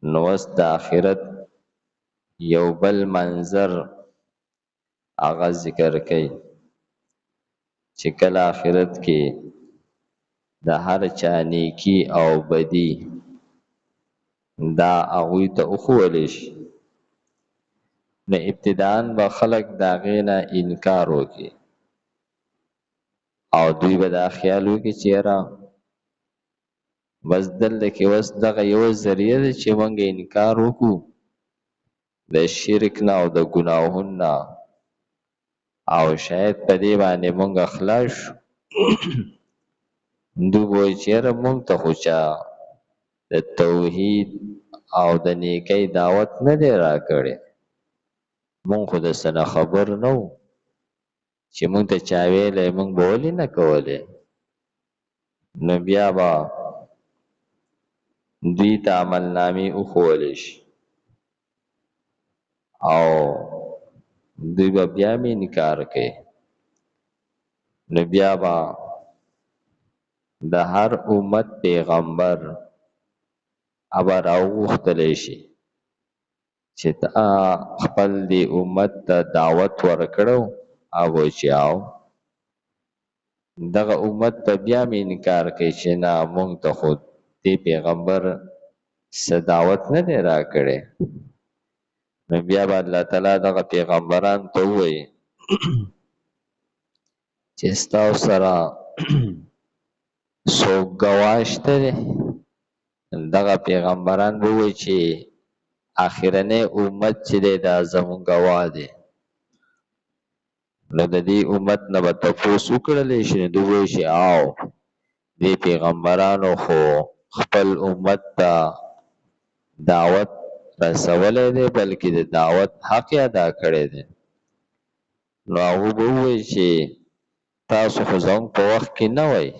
نو اوس د آخرت یو بل منظر هغه ذکر کوي چې کله آخرت کې د هر چا نیکی او بدی دا هغوی ته وښودل شي، نو ابتداءً به خلک د هغې نه انکار وکړي او دوی به دا خیال وکړي چې یاره بس دلته کې اوس دغه یوه ذریعه ده چې موږ انکار وکړو د شرک نه او د ګناهونو نه او شاید په دې باندې موږ خلاص شو. دوی به وایي چې یاره موږ ته خو چا د توحید او د نیکۍ دعوت نه دی راکړی، موږ خو د څه نه خبر نه وو، چې موږ ته چا ویلی موږ به ولې نه کولی. نو بیا به دوی ته عملنامې وښودلی شي او دوی به بیا هم انکار کوي. نو بیا به د هر امت پیغمبر هغه راوغوښتلی شي چې تا خپل دې امت ته دعوت ورکړو او چې او دغه امت ته بیا هم انکار کوي چې نه موږ ته خو دې پیغمبر څه دعوت نه دی راکړی. نو بیا به الله تعالی دغه پیغمبرانو ته ووایي چې ستاسو سره څوک ګواه شته دی؟ دغه پیغمبران به ووایي چې آخرنی امت چې دی دا زموږ ګواه دی. نو د دې امت نه به تپوس وکړلی شي، نو دوی وایي چې او دې پیغمبرانو خو خپل امت ته دعوت رسولی دی بلکې د دعوت حق یې ادا کړی دی. نو هغوی به ووایي چې تاسو خو زموږ په وخت کې نه وئ